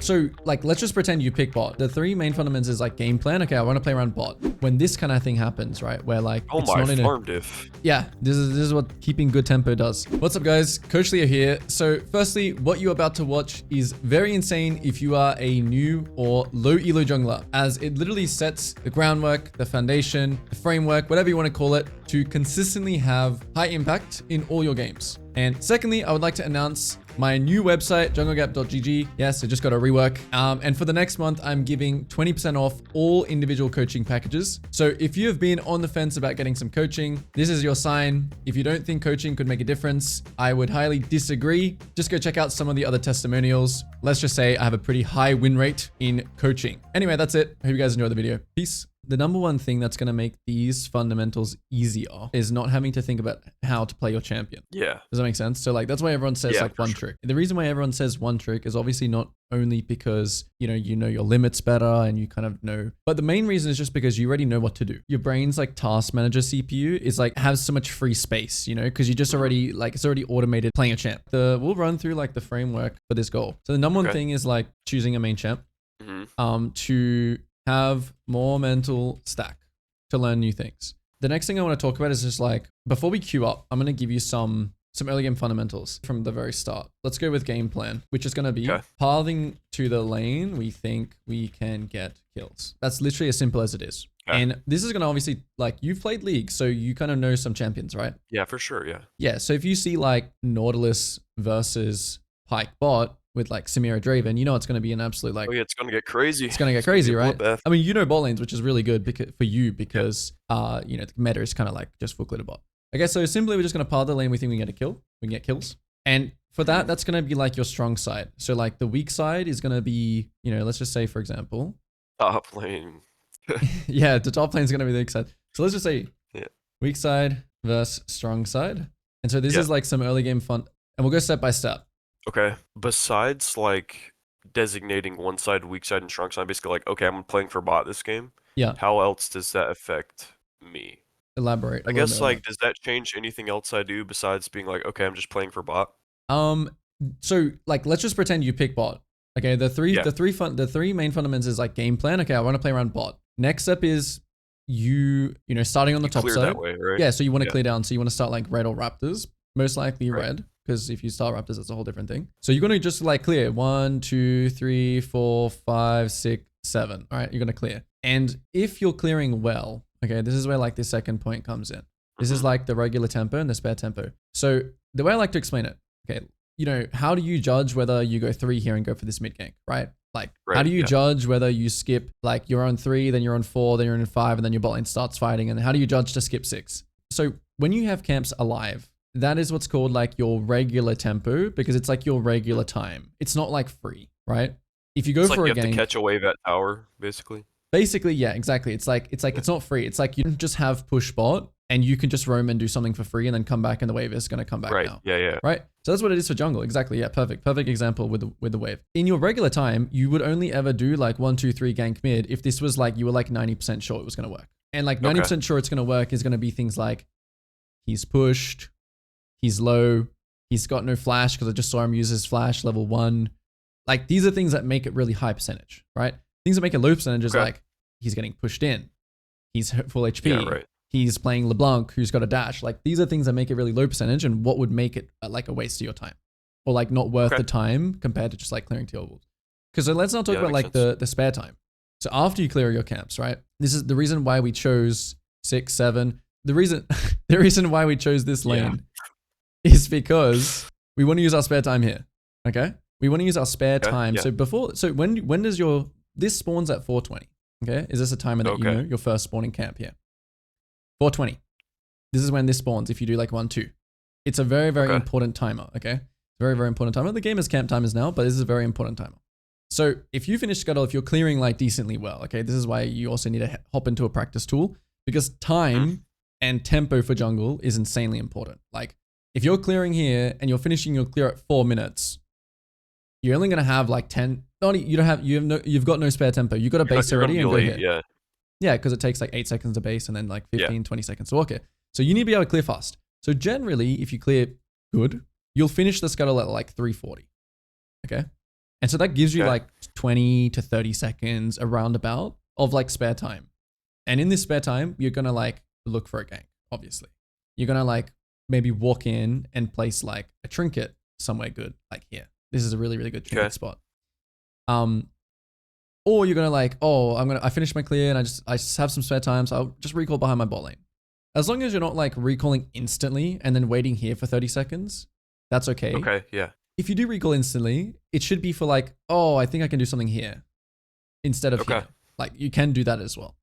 So like, let's just pretend you pick bot. The three main fundamentals is like game plan. Okay, I want to play around bot. When this kind of thing happens, right? Where like, Oh it's my, not in a, farm diff. yeah, this is what keeping good tempo does. What's up guys? Coach Leo here. So firstly, what you're about to watch is very insane if you are a new or low elo jungler, as it literally sets the groundwork, the foundation, the framework, whatever you want to call it, to consistently have high impact in all your games. And secondly, I would like to announce my new website, junglegap.gg. Yes, I just got a rework. And for the next month, I'm giving 20% off all individual coaching packages. So if you have been on the fence about getting some coaching, this is your sign. If you don't think coaching could make a difference, I would highly disagree. Just go check out some of the other testimonials. Let's just say I have a pretty high win rate in coaching. Anyway, that's it. I hope you guys enjoyed the video. Peace. The number one thing that's going to make these fundamentals easier is not having to think about how to play your champion. Yeah. Does that make sense? So like, that's why everyone says like one trick. The reason why everyone says one trick is obviously not only because, you know your limits better and you kind of know, but the main reason is just because you already know what to do. Your brain's like task manager CPU is like, has so much free space, you know, because you just already like, it's already automated playing a champ. We'll run through like the framework for this goal. So the number one thing is like choosing a main champ, to have more mental stack to learn new things. The next thing I want to talk about is just like, before we queue up, I'm going to give you some early game fundamentals from the very start. Let's go with game plan, which is going to be pathing to the lane we think we can get kills. That's literally as simple as it is. And this is going to obviously, like, you've played League, so you kind of know some champions, right? Yeah, for sure. Yeah. Yeah. So if you see like Nautilus versus Pyke bot with like Samira Draven, you know it's going to be an absolute like... Oh yeah, it's going to get crazy. It's going to get crazy, right? I mean, you know bot lanes, which is really good for you because, you know, the meta is kind of like just full glitter bot. Okay, so simply we're just going to path the lane we think we can get a kill. We can get kills. And for that, that's going to be like your strong side. So like the weak side is going to be, you know, let's just say, for example... Top lane. Yeah, the top lane is going to be the weak side. So let's just say weak side versus strong side. And so this is like some early game fun. And we'll go step by step. Okay. Besides like designating one side, weak side, and strong side, basically like, okay, I'm playing for bot this game. Yeah. How else does that affect me? Elaborate. I guess like, does that change anything else I do besides being like, okay, I'm just playing for bot? So like, let's just pretend you pick bot. Okay. The three main fundamentals is like game plan. Okay. I want to play around bot. Next step is you know, starting on the top side. That way, right? Yeah. So you want to clear down. So you want to start like red or raptors, most likely red. Because if you start raptors, it's a whole different thing. So you're going to just like clear 1, 2, 3, 4, 5, 6, 7. All right. You're going to clear. And if you're clearing well, okay, this is where like the second point comes in. This is like the regular tempo and the spare tempo. So the way I like to explain it, okay, you know, how do you judge whether you go 3 here and go for this mid gank, right? Like, how do you judge whether you skip, like you're on 3, then you're on 4, then you're on 5, and then your bot lane starts fighting? And how do you judge to skip 6? So when you have camps alive, that is what's called like your regular tempo, because it's like your regular time. It's not like free, right? If you go for a gank, you have to catch a wave at tower, basically. Basically, yeah, exactly. It's not free. It's like you don't just have push bot and you can just roam and do something for free and then come back and the wave is going to come back now. Yeah. Right? So that's what it is for jungle. Exactly. Yeah, perfect. Perfect example with the wave. In your regular time, you would only ever do like 1, 2, 3 gank mid if this was like, you were like 90% sure it was going to work. And like 90% sure it's going to work is going to be things like he's pushed, he's low, he's got no flash because I just saw him use his flash level 1. Like these are things that make it really high percentage, right? Things that make it low percentage is like he's getting pushed in, he's full HP, he's playing LeBlanc who's got a dash. Like these are things that make it really low percentage and what would make it like a waste of your time or like not worth the time compared to just like clearing tier walls. Because so let's not talk about like the spare time. So after you clear your camps, right? This is the reason why we chose 6, 7. The reason why we chose this lane is because we want to use our spare time here. Okay. We want to use our spare time. So when does this spawns at 420. Okay. Is this a timer that you know your first spawning camp here? 420. This is when this spawns. If you do like 1, 2, it's a very, very important timer. Okay. Very, very important timer. The game is camp timers now, but this is a very important timer. So if you finish Scuttle, if you're clearing like decently well, okay, this is why you also need to hop into a practice tool because time and tempo for jungle is insanely important. Like if you're clearing here and you're finishing your clear at 4 minutes, you're only going to have like 10. You've got no spare tempo. You've got a base already and go here. Yeah, because it takes like 8 seconds to base and then like 15, 20 seconds to walk it. So you need to be able to clear fast. So generally, if you clear good, you'll finish the Scuttle at like 340. Okay. And so that gives you Okay. like 20 to 30 seconds, a roundabout of like spare time. And in this spare time, you're going to like look for a gank, obviously. You're going to like maybe walk in and place like a trinket somewhere good, like here. This is a really, really good trinket spot. Or you're going to like, oh, I finished my clear and I just have some spare time. So I'll just recall behind my bot lane. As long as you're not like recalling instantly and then waiting here for 30 seconds, that's okay. Okay, yeah. If you do recall instantly, it should be for like, oh, I think I can do something here instead of here. Like you can do that as well.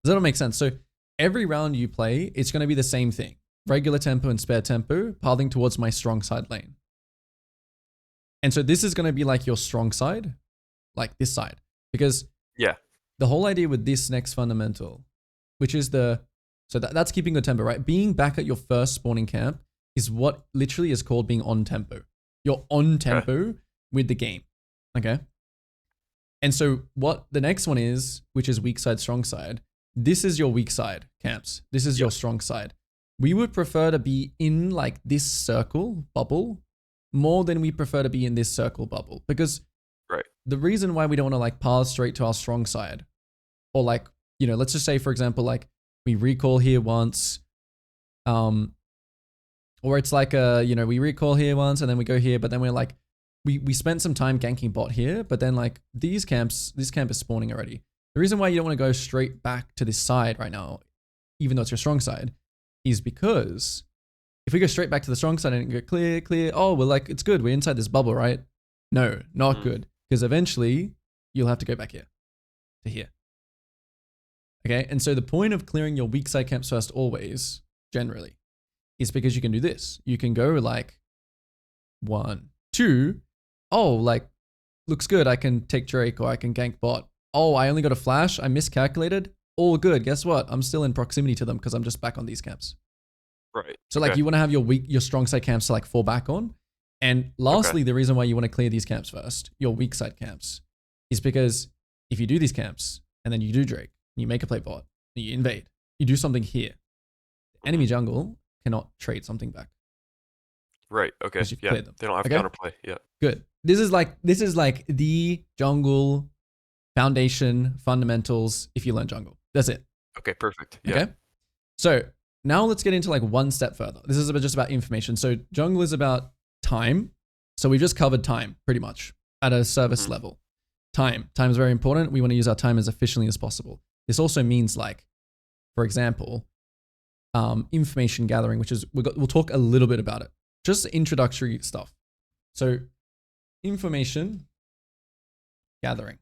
Does that all make sense? So every round you play, it's going to be the same thing. Regular tempo and spare tempo, pathing towards my strong side lane. And so this is going to be like your strong side, like this side. Because the whole idea with this next fundamental, which is that's keeping good tempo, right? Being back at your first spawning camp is what literally is called being on tempo. You're on tempo with the game, okay? And so what the next one is, which is weak side, strong side, this is your weak side camps. This is your strong side. We would prefer to be in like this circle bubble more than we prefer to be in this circle bubble, because the reason why we don't want to like path straight to our strong side, or like, you know, let's just say, for example, like we recall here once, or it's like we recall here once and then we go here, but then we're like, we spent some time ganking bot here, but then like this camp is spawning already. The reason why you don't want to go straight back to this side right now, even though it's your strong side, is because if we go straight back to the strong side and go clear, oh, well, like, it's good. We're inside this bubble, right? No, not good. Because eventually you'll have to go back here to here. Okay. And so the point of clearing your weak side camps first always, generally, is because you can do this. You can go like 1, 2. Oh, like, looks good. I can take Drake or I can gank bot. Oh, I only got a flash. I miscalculated. All good. Guess what? I'm still in proximity to them because I'm just back on these camps. Right. So like you want to have your strong side camps to like fall back on. And lastly, the reason why you want to clear these camps first, your weak side camps, is because if you do these camps and then you do Drake, you make a play bot, you invade, you do something here, enemy jungle cannot trade something back. Right. Okay. Yeah. They don't have counterplay. Yeah. Good. This is like the jungle foundation fundamentals if you learn jungle. That's it. Okay. Perfect. Yeah. Okay. So now let's get into like one step further. This is just about information. So jungle is about time. So we've just covered time pretty much at a service level. Time is very important. We want to use our time as efficiently as possible. This also means like, for example, information gathering, which is, we'll talk a little bit about it. Just introductory stuff. So information gathering.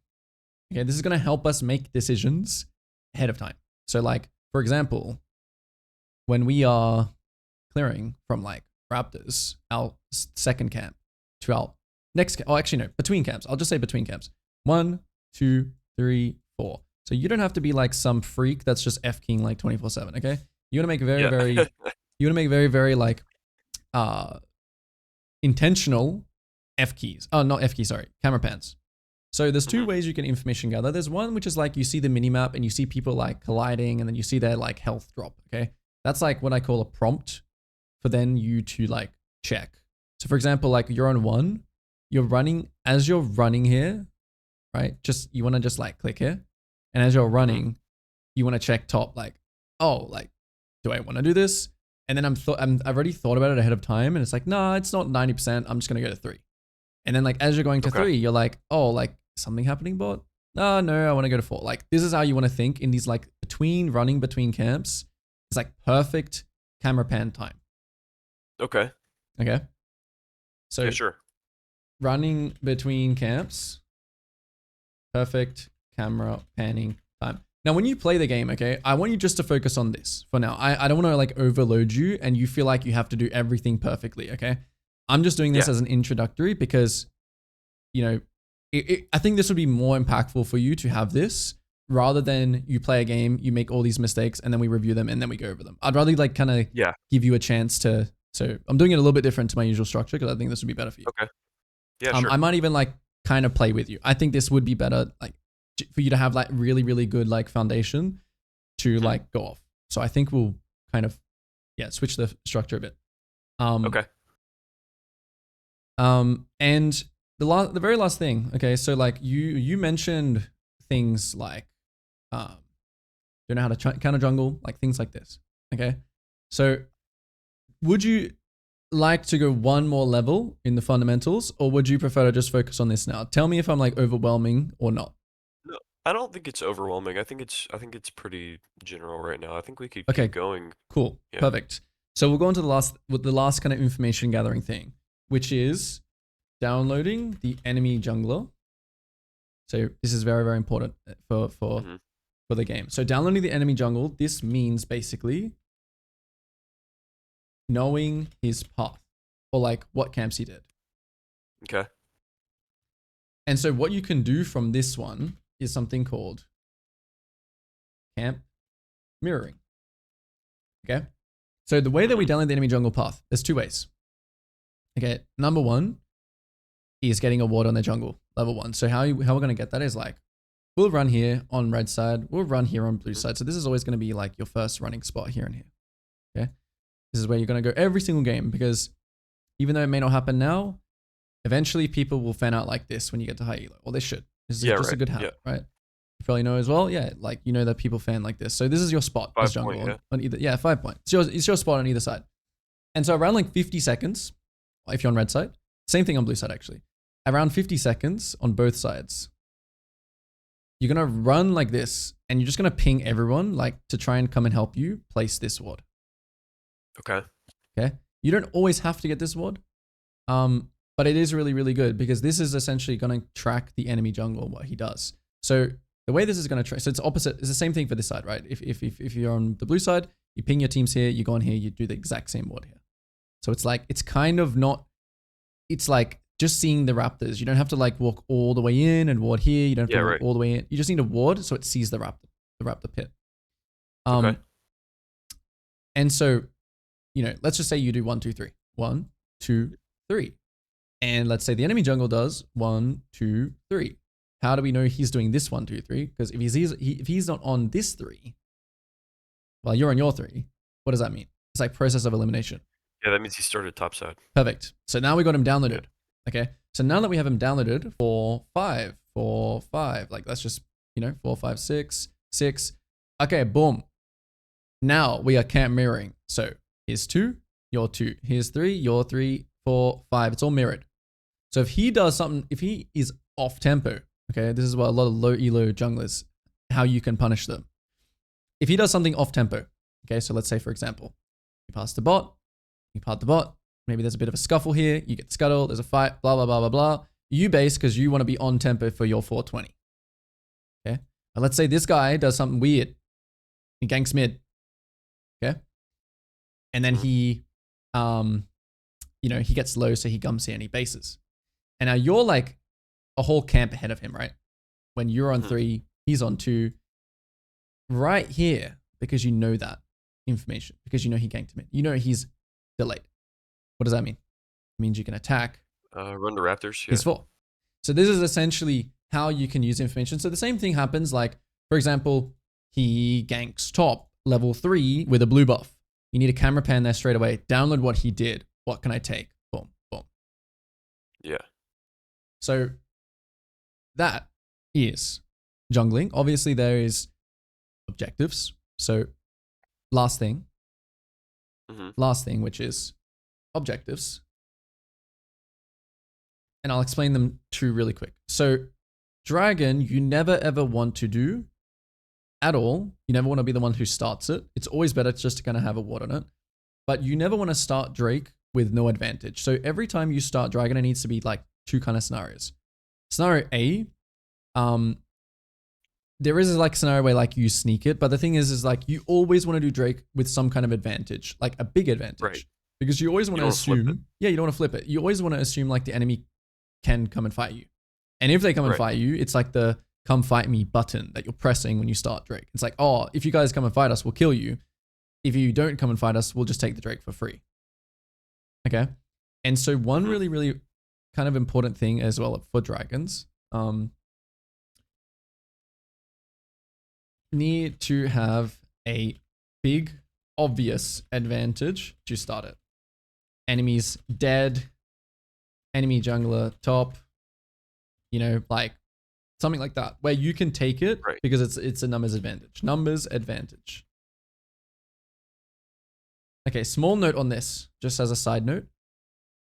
Okay, this is going to help us make decisions ahead of time. So like, for example, when we are clearing from like Raptors, our second camp, to our next camp, oh, actually, no, between camps. I'll just say between camps. 1, 2, 3, 4. So you don't have to be like some freak that's just F-king like 24/7, okay? You want to make very like intentional F keys. Oh, not F keys, sorry, camera pans. So there's two ways you can information gather. There's one which is like you see the minimap and you see people like colliding and then you see their like health drop, okay? That's like what I call a prompt for then you to like check. So for example, like you're on 1, you're running, as you're running here, right? You want to just like click here. And as you're running, you want to check top, like, oh, like, do I want to do this? And then I've already thought about it ahead of time and it's like, nah, it's not 90%. I'm just going to go to 3. And then like, as you're going to 3, you're like, oh, like something happening, bot? No, I want to go to 4. Like this is how you want to think in these like running between camps. It's like perfect camera pan time. Okay. So yeah, sure. Running between camps, perfect camera panning time. Now, when you play the game, okay, I want you just to focus on this for now. I don't want to like overload you and you feel like you have to do everything perfectly, okay? I'm just doing this as an introductory because, you know, I think this would be more impactful for you to have this rather than you play a game, you make all these mistakes and then we review them and then we go over them. I'd rather like kind of give you a chance to, so I'm doing it a little bit different to my usual structure because I think this would be better for you. Okay. Yeah, sure. I might even like kind of play with you. I think this would be better like for you to have like really, really good like foundation to like go off. So I think we'll kind of, switch the structure a bit. Okay. And the very last thing. Okay, so like you mentioned things like don't know how to counter jungle, like things like this. Okay, so would you like to go one more level in the fundamentals, or would you prefer to just focus on this now? Tell me if I'm like overwhelming or not. No, I don't think it's overwhelming. I think it's pretty general right now. I think we could Okay, keep going. cool, Yeah. perfect. So we'll go on to the last kind of information gathering thing, which is downloading the enemy jungler. So this is very, very important for the game. So downloading the enemy jungle, this means basically knowing his path or like what camps he did. Okay. And so what you can do from this one is something called camp mirroring. Okay. So the way that we download the enemy jungle path, there's two ways. Okay. Number one is getting a ward on the jungle, level 1. So how we're going to get that is like, we'll run here on red side, we'll run here on blue side. So this is always going to be like your first running spot here and here. Okay. This is where you're going to go every single game, because even though it may not happen now, eventually people will fan out like this when you get to high elo. Or they should. This is just a good habit, right? You probably know as well. Yeah, like you know that people fan like this. So this is your spot as jungle on either. 5 point. It's your spot on either side. And so around like 50 seconds, if you're on red side, same thing on blue side actually. Around 50 seconds on both sides, you're gonna run like this, and you're just gonna ping everyone like to try and come and help you place this ward. Okay. Okay. You don't always have to get this ward, but it is really, really good because this is essentially gonna track the enemy jungle what he does. So the way this is gonna track, so it's opposite. It's the same thing for this side, right? If you're on the blue side, you ping your teams here, you go on here, you do the exact same ward here. So it's like it's kind of not. It's like just seeing the raptors. You don't have to like walk all the way in and ward here. You don't have to walk all the way in. You just need a ward so it sees the raptor pit. Okay. And so, you know, let's just say you do 1, 2, 3. 1, 2, 3. And let's say the enemy jungle does 1, 2, 3. How do we know he's doing this 1, 2, 3? Because if he's not on this 3, while you're on your 3, what does that mean? It's like process of elimination. Yeah, that means he started topside. Perfect. So now we got him downloaded. Okay. So now that we have him downloaded, 4, 5, 4, 5, like that's just, you know, 4, 5, 6, 6. Okay, boom. Now we are camp mirroring. So here's 2, your 2. Here's 3, your 3, 4, 5. It's all mirrored. So if he does something, if he is off tempo, okay, this is what a lot of low elo junglers, how you can punish them. If he does something off tempo, okay, so let's say for example, you pass the bot, you part the bot, maybe there's a bit of a scuffle here, you get scuttled, there's a fight, blah, blah, blah, blah, blah. You base because you want to be on tempo for your 420. Okay. And let's say this guy does something weird. He ganks mid. Okay. And then he, you know, he gets low, so he comes here and he bases. And now you're like a whole camp ahead of him, right? When you're on 3, he's on 2. Right here, because you know that information, because you know he ganked mid. You know he's delayed. What does that mean? It means you can attack. Run the raptors. Yeah. His 4. So this is essentially how you can use information. So the same thing happens like, for example, he ganks top level 3 with a blue buff. You need a camera pan there straight away. Download what he did. What can I take? Boom, boom. Yeah. So that is jungling. Obviously there is objectives. So last thing, which is objectives. And I'll explain them two really quick. So Dragon, you never ever want to do at all. You never want to be the one who starts it. It's always better just to kind of have a ward on it. But you never want to start Drake with no advantage. So every time you start Dragon, it needs to be like 2 kind of scenarios. Scenario A, there is like a scenario where like you sneak it, but the thing is like you always want to do Drake with some kind of advantage, like a big advantage. Right. Because you always want to assume, you don't want to flip it. You always want to assume like the enemy can come and fight you. And if they come and fight you, it's like the come fight me button that you're pressing when you start Drake. It's like, oh, if you guys come and fight us, we'll kill you. If you don't come and fight us, we'll just take the Drake for free. Okay. And so one really, really kind of important thing as well for dragons, need to have a big, obvious advantage to start it. Enemies dead, enemy jungler top, You know, like something like that, where you can take it Right. because it's a numbers advantage. Numbers advantage. Okay, small note on this, just as a side note.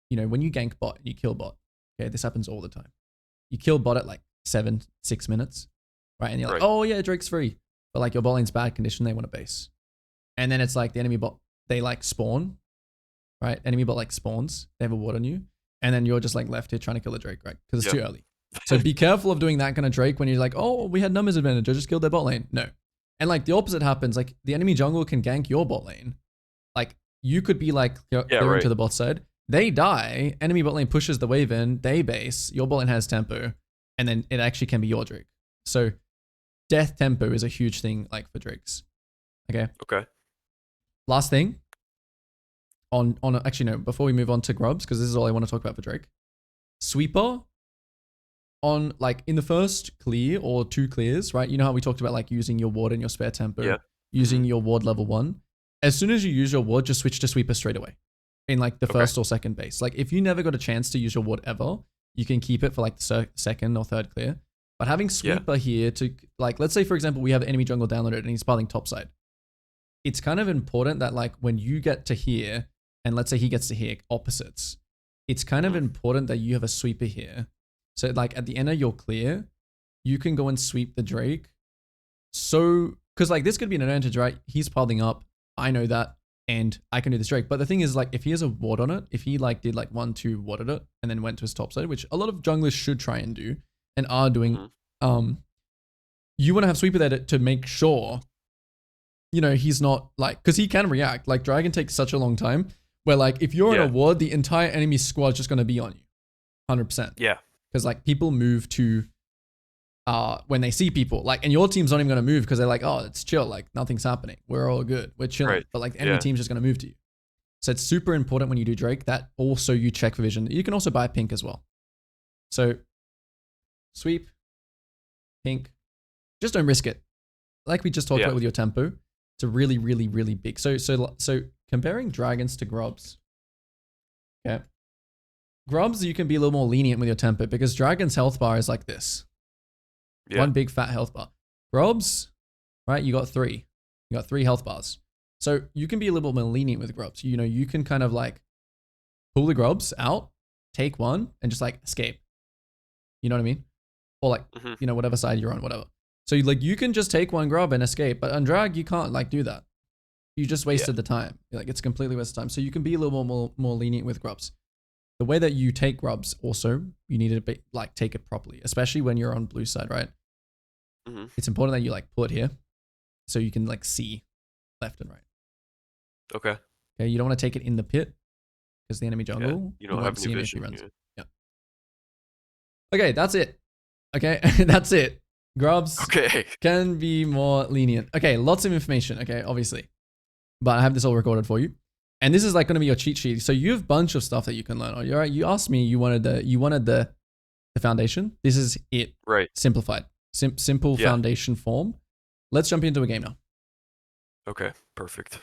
You know, when you gank bot and you kill bot, okay, this happens all the time. You kill bot at like 6 minutes, right? And you're like, Right. oh yeah, Drake's free. But like your bot lane's bad condition, they want a base. And then it's like the enemy bot, they like spawn, right? Enemy bot like spawns, they have a ward on you. And then you're just like left here trying to kill the Drake, right? Because it's too early. So be careful of doing that kind of Drake when you're like, oh, we had numbers advantage, I just killed their bot lane. No. And like the opposite happens, like the enemy jungle can gank your bot lane. Like you could be like clearing to the bot side. They die, enemy bot lane pushes the wave in, they base, your bot lane has tempo, and then it actually can be your Drake. So death tempo is a huge thing like for Drakes. Okay. Okay. Last thing. Actually no, before we move on to Grubs, because this is all I want to talk about for Drake. Sweeper on like in the first clear or 2 clears, right? You know how we talked about like using your ward and your spare tempo, using your ward level 1. As soon as you use your ward, just switch to Sweeper straight away in like the first or second base. Like if you never got a chance to use your ward ever, you can keep it for like the second or third clear. But having Sweeper here to like, let's say for example, we have enemy jungle downloaded and he's piling topside. It's kind of important that like when you get to here and let's say he gets to here opposites, it's kind of important that you have a Sweeper here. So like at the end of your clear, you can go and sweep the Drake. So, cause like this could be an advantage, right? He's piling up. I know that. And I can do this Drake. But the thing is like, if he has a ward on it, if he like did like 1-2 warded it and then went to his top side, which a lot of junglers should try and do and are doing, you want to have Sweeper there to make sure, you know, he's not like, cause he can react. Like Dragon takes such a long time where like, if you're in a ward, the entire enemy squad is just going to be on you. 100%. Yeah. Because like people move to when they see people like, and your team's not even going to move because they're like, oh, it's chill, like nothing's happening, we're all good, we're chilling, right. But like the enemy team's just going to move to you. So it's super important when you do Drake that also you check for vision. You can also buy pink as well. So sweep, pink, just don't risk it. Like we just talked about with your tempo, it's a really, really, really big. So comparing dragons to grubs, okay. Grubs, you can be a little more lenient with your tempo because Dragon's health bar is like this. One big fat health bar. Grubs, right? You got 3. You got 3 health bars. So you can be a little bit more lenient with Grubs. You know, you can kind of like pull the Grubs out, take one, and just like escape. You know what I mean? Or like, you know, whatever side you're on, whatever. So like you can just take one Grub and escape. But on Drag, you can't like do that. You just wasted the time. Like it's completely wasted time. So you can be a little more lenient with Grubs. The way that you take Grubs also, you need to be, like take it properly, especially when you're on blue side, right? It's important that you like pull it here so you can like see left and right. Okay. Okay, you don't want to take it in the pit because the enemy jungle, you don't have any vision. Okay, that's it. Okay, that's it. Grubs can be more lenient. Okay, lots of information, okay, obviously. But I have this all recorded for you. And this is like going to be your cheat sheet. So you have a bunch of stuff that you can learn. All right. You asked me, you wanted the foundation. This is it. Right. Simplified. Simple foundation form. Let's jump into a game now. Okay. Perfect.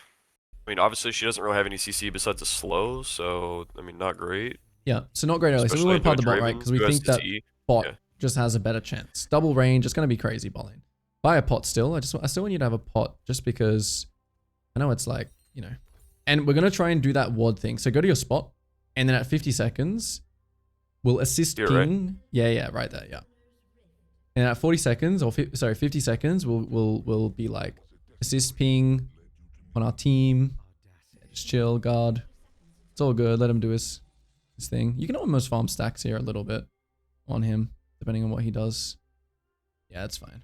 I mean, obviously she doesn't really have any CC besides a slow. So, I mean, not great. Yeah. So not great early. So we want to part the bot, right? Because we think that bot just has a better chance. Double range. It's going to be crazy bot lane. Buy a pot still. I still want you to have a pot just because I know it's like, you know. And we're going to try and do that ward thing. So go to your spot. And then at 50 seconds, we'll assist King. Right? Yeah, right there, yeah. And at 40 seconds, or 50 seconds, we'll be like, assist Ping on our team. Yeah, just chill, guard. It's all good. Let him do his thing. You can almost farm stacks here a little bit on him, depending on what he does. Yeah, that's fine.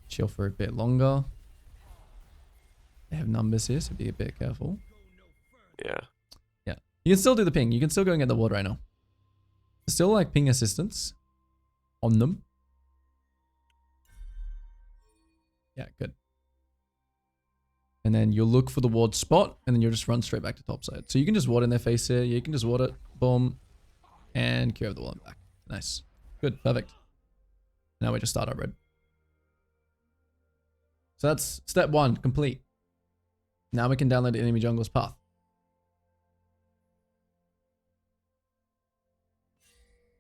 Chill for a bit longer. They have numbers here, so be a bit careful. Yeah. Yeah. You can still do the ping. You can still go and get the ward right now. Still like ping assistance on them. Yeah, good. And then you'll look for the ward spot, and then you'll just run straight back to top side. So you can just ward in their face here. Yeah, you can just ward it. Boom. And cure the wall back. Nice. Good. Perfect. Now we just start our red. So that's step 1 complete. Now we can download the enemy jungle's path.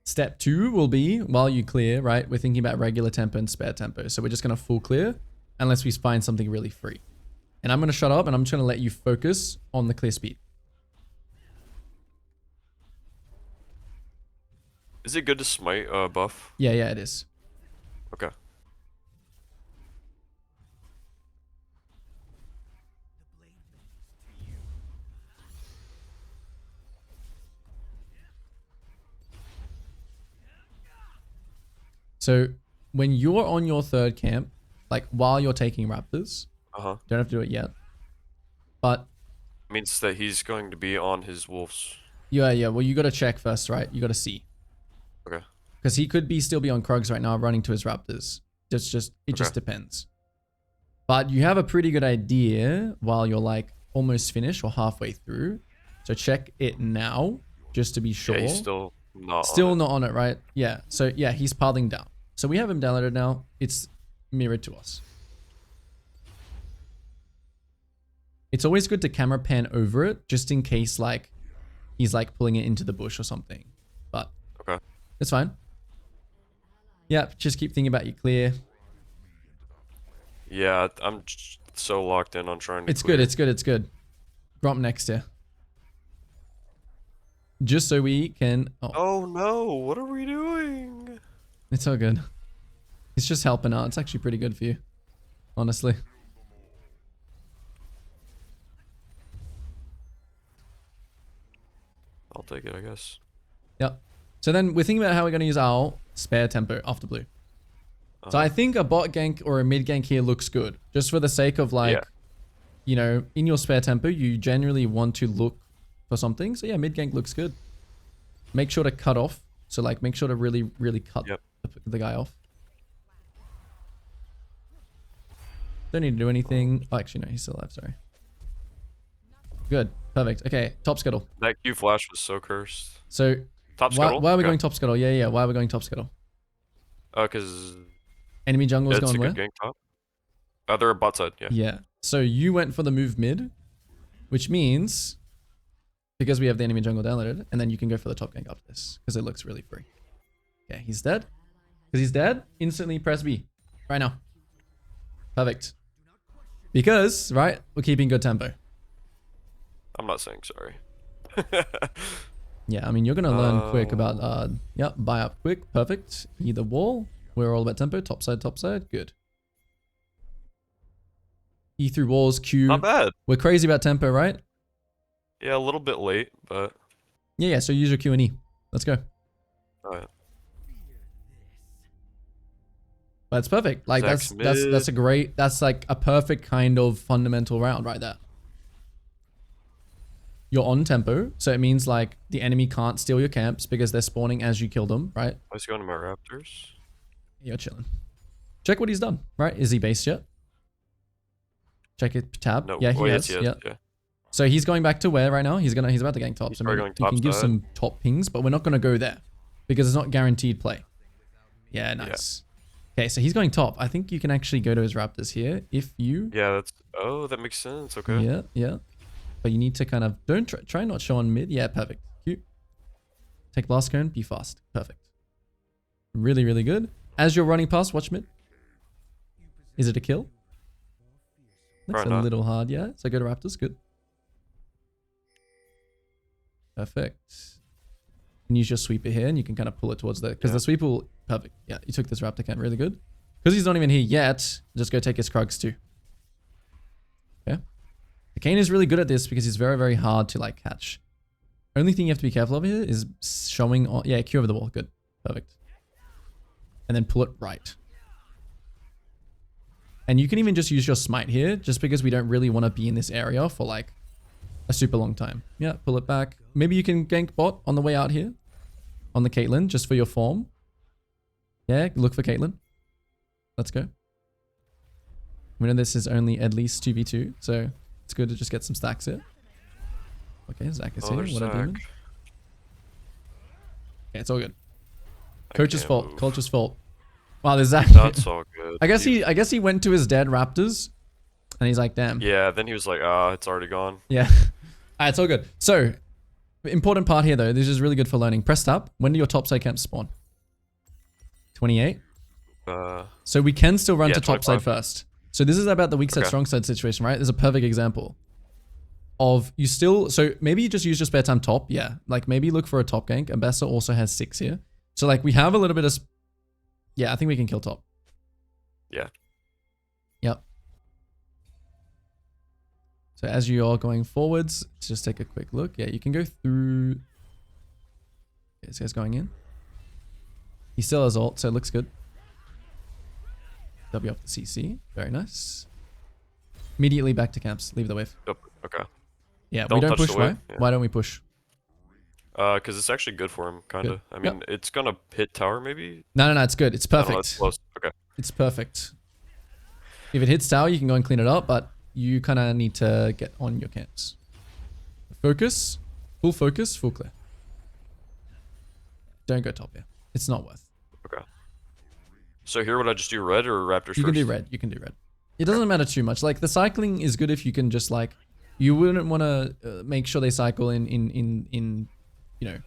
Step 2 will be, while you clear, right, we're thinking about regular tempo and spare tempo. So we're just going to full clear unless we find something really free. And I'm going to shut up and I'm just going to let you focus on the clear speed. Is it good to smite buff? Yeah, it is. Okay. So when you're on your third camp, like while you're taking raptors, don't have to do it yet. But means that he's going to be on his wolves. yeah. Well, you got to check first, right? You got to see. Okay. Because he could still be on Krugs right now, running to his raptors. It just depends. But you have a pretty good idea while you're like almost finished or halfway through. So check it now, just to be sure. Yeah, he's still not on it, right? Yeah. So yeah, he's pathing down. So we have him downloaded now. It's mirrored to us. It's always good to camera pan over it, just in case like he's like pulling it into the bush or something. But okay, it's fine. Yeah, just keep thinking about your clear. Yeah, I'm so locked in on trying to It's clear. good, it's good. Gromp next here. Just so we can... Oh no, what are we doing? It's all good. It's just helping out. It's actually pretty good for you. Honestly. I'll take it, I guess. Yep. So then we're thinking about how we're going to use our spare tempo after blue. So I think a bot gank or a mid gank here looks good. Just for the sake of like, you know, in your spare tempo, you generally want to look for something. So yeah, mid gank looks good. Make sure to cut off. So like, make sure to really, really cut the guy off. Don't need to do anything. Oh, actually, no, he's still alive. Sorry. Good. Perfect. Okay. Top scuttle. That Q flash was so cursed. So top scuttle? Why are we going top scuttle? Yeah. Why are we going top scuttle? Because enemy jungle is going where? Good gank top. They're bot side. Yeah. Yeah. So you went for the move mid, which means because we have the enemy jungle downloaded, and then you can go for the top gank after this because it looks really free. Okay, he's dead. Because he's dead, instantly press B right now. Perfect. Because, right, we're keeping good tempo. I'm not saying sorry. Yeah, I mean, you're going to learn quick about, buy up quick. Perfect. Either wall. We're all about tempo. Top side. Good. E through walls, Q. Not bad. We're crazy about tempo, right? Yeah, a little bit late, but... Yeah, so use your Q and E. Let's go. Alright. That's perfect. Like, that's a great... That's like a perfect kind of fundamental round right there. You're on tempo, so it means like the enemy can't steal your camps because they're spawning as you kill them, right? I was going to my raptors. You're chilling. Check what he's done, right? Is he based yet? Check it, tab. No, yeah, he has. Yeah. So he's going back to where right now? He's about to gank top. So going you can give some top pings, but we're not going to go there because it's not guaranteed play. Yeah, nice. Yeah. Okay, so he's going top. I think you can actually go to his raptors here if you... Yeah, that's... Oh, that makes sense. Okay. Yeah. But you need to kind of... Don't try not show on mid. Yeah, perfect. Cute. Take blast cone. Be fast. Perfect. Really, really good. As you're running past, watch mid. Is it a kill? Looks a little hard, yeah. So go to raptors. Good. Perfect. You can use your sweeper here and you can kind of pull it towards the... Because the sweeper will... Perfect. Yeah, you took this raptor camp. Really good. Because he's not even here yet, just go take his Krugs too. Okay. The Kayn is really good at this because he's very, very hard to like catch. Only thing you have to be careful of here is showing on... Yeah, Q over the wall. Good. Perfect. And then pull it right. And you can even just use your smite here just because we don't really want to be in this area for like a super long time. Yeah, pull it back. Maybe you can gank bot on the way out here. On the Caitlyn, just for your form. Yeah, look for Caitlyn. Let's go. We know this is only at least 2v2, so it's good to just get some stacks here. Okay, Zach is here. What a demon. Yeah, it's all good. Coach's fault. Culture's fault. Wow, there's Zach. That's all good. I guess he went to his dead raptors, and he's like, damn. Yeah, then he was like, it's already gone. Yeah. Alright, it's all good. So, Important part here though, this is really good for learning. Press tab. When do your topside camps spawn? 28? So we can still run yeah, to topside 25. first. So this is about the weak side, Okay. strong side situation, right? There's a perfect example of you still, so maybe you just use your spare time top. Yeah. Like maybe look for a top gank. Ambassador also has 6 here. So like we have a little bit of, yeah, I think we can kill top. Yeah. Yep. So as you are going forwards, let's just take a quick look. Yeah, you can go through. Okay, this guy's going in. He still has ult, so it looks good. W off the CC. Very nice. Immediately back to camps. Leave the wave. Yep. Okay. Yeah, we Don't don't touch push. the Why? wave, yeah. Why don't we push? Because it's actually good for him, kind Good. of. I mean, it's gonna hit tower maybe. No, it's good. It's I don't know, it's perfect. close. Okay. It's perfect. If it hits tower, you can go and clean it up, but you kind of need to get on your camps. Focus. Full clear. Don't go top here. It's not worth. Okay. So here, would I just do red or Raptors You first? can do red. You can do red. It doesn't matter too much. Like the cycling is good if you can just like, you wouldn't want to make sure they cycle in you know,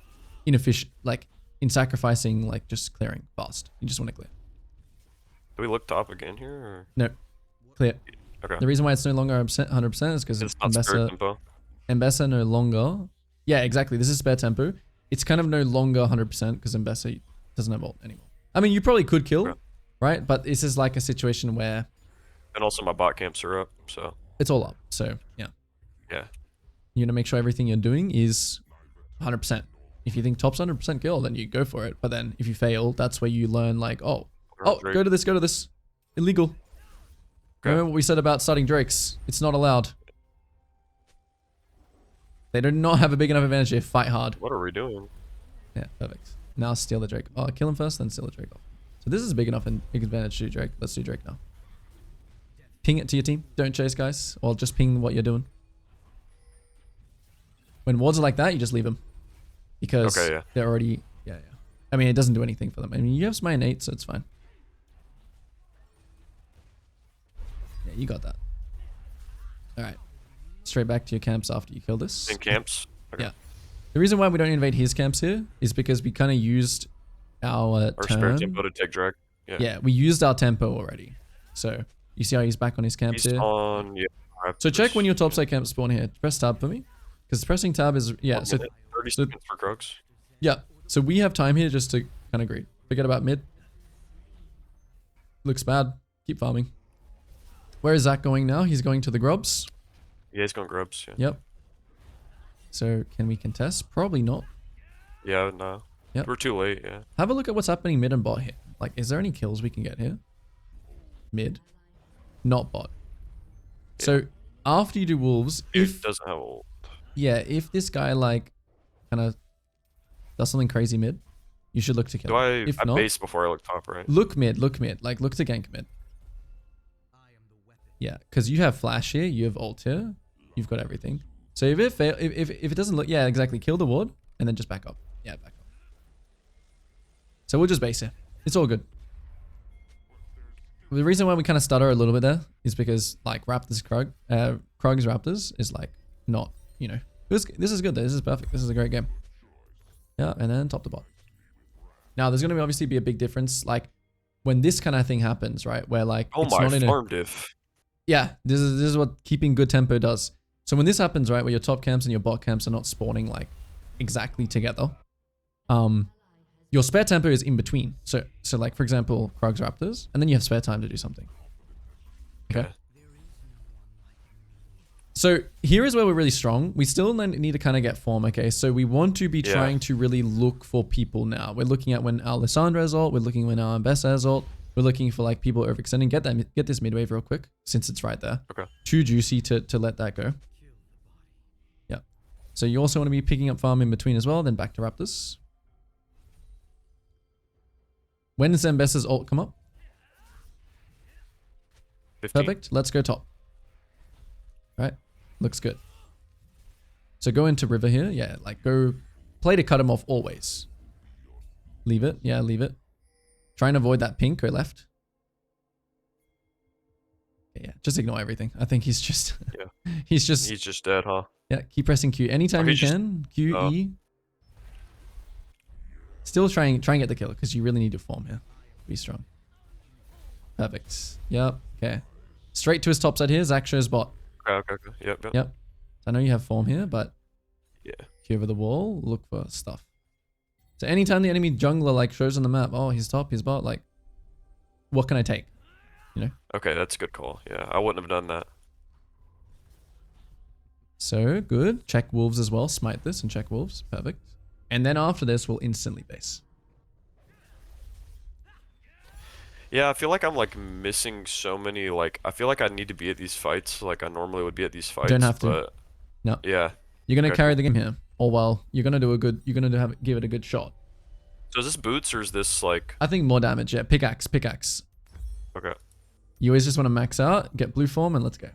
inefficient, like in sacrificing, like just clearing fast. You just want to clear. Do we look top again here? Or? No, clear. Okay. The reason why it's no longer 100% is because It's not spirit tempo. Mbessa no longer. Yeah, exactly. This is spare tempo. It's kind of no longer 100% because Mbessa doesn't have ult anymore. I mean, you probably could kill, Okay. right? But this is like a situation where And also my bot camps are up, so it's all up. So yeah, yeah. you want to make sure everything you're doing is 100%. If you think top's 100% kill, then you go for it. But then if you fail, that's where you learn like, oh, Drake. go to this. Illegal. Okay. Remember what we said about starting Drakes? It's not allowed. They do not have a big enough advantage here. Fight hard. What are we doing? Yeah, perfect. Now steal the Drake. Oh, kill him first, then steal the Drake off. So this is big enough and big advantage to do Drake. Let's do Drake now. Ping it to your team. Don't chase, guys. Or just ping what you're doing. When wards are like that, you just leave them. Because Okay, yeah. they're already... Yeah. I mean, it doesn't do anything for them. I mean, you have Smite 8, so it's fine. Yeah, you got that. Alright. Straight back to your camps after you kill this. In camps? Okay. Yeah. The reason why we don't invade his camps here is because we kind of used our Our spare turn. tempo to take drag. Yeah, we used our tempo already. So you see how he's back on his camps He's here. on. Yeah. So check when your topside camps spawn here. Press tab for me, because pressing tab is 1 So minute, 30 so- seconds for Croaks. yeah. So we have time here just to kind of greed. Forget about mid. Looks bad. Keep farming. Where is Zach going now? He's going to the grubs. Yeah, he's going grubs. Yeah. Yep. So can we contest? Probably not. Yeah. No. Yep. We're too late. Yeah. Have a look at what's happening mid and bot here. Like, is there any kills we can get here? Mid. Not bot. So after you do wolves, Dude if doesn't have ult. yeah, if this guy like kind of does something crazy mid, you should look to kill Do him. I? If I not, base before I look top, right? look mid. Like look to gank mid. Yeah, because you have flash here, you have ult here, you've got everything. So if it fail, if it doesn't look, yeah, exactly, kill the ward and then just back up. Yeah, back up. So we'll just base here. It's all good. The reason why we kind of stutter a little bit there is because like Raptors Krug's Raptors is like not, you know, this is good. This is perfect. This is a great game. Yeah, and then top to bot. Now there's gonna obviously be a big difference like when this kind of thing happens, right? Where like Oh it's my not in a, farm diff. yeah, this is what keeping good tempo does. So when this happens, right, where your top camps and your bot camps are not spawning like exactly together, your spare tempo is in between. So like for example, Krug's Raptors, and then you have spare time to do something. Okay. So here is where we're really strong. We still need to kind of get form, okay? So we want to be trying to really look for people now. We're looking at when Alessandra has ult. We're looking when our Ambessa has ult. We're looking for like people overextending. Get this mid wave real quick since it's right there. Okay. Too juicy to let that go. Yeah. So you also want to be picking up farm in between as well. Then back to Raptors. When does Ambessa's ult come up? 15. Perfect. Let's go top. Right. Looks good. So go into river here. Yeah, like go play to cut him off always. Leave it. Yeah, leave it. Try and avoid that pink. Go left. Yeah, just ignore everything. I think he's just Yeah. he's just He's just dead, huh? Yeah, keep pressing Q anytime he you just- can. Q, oh. E. Still try and get the kill because you really need to form here. Be strong. Perfect. Yep. Okay. Straight to his top side here. Zach shows bot. Okay. Yep. Yep. I know you have form here, but Yeah. Q over the wall. Look for stuff. So anytime the enemy jungler like shows on the map, oh, he's top, he's bot, like, what can I take? You know? Okay, that's a good call. Yeah, I wouldn't have done that. So good. Check wolves as well. Smite this and check wolves. Perfect. And then after this, we'll instantly base. Yeah, I feel like I'm like missing so many. Like, I feel like I need to be at these fights. Like I normally would be at these fights. Don't have to. But No. yeah. You're gonna Okay. carry the game here. Or well, you're gonna do a good. You're gonna give it a good shot. So is this boots or is this like? I think more damage. Yeah. Pickaxe. Okay. You always just want to max out, get blue form, and let's go.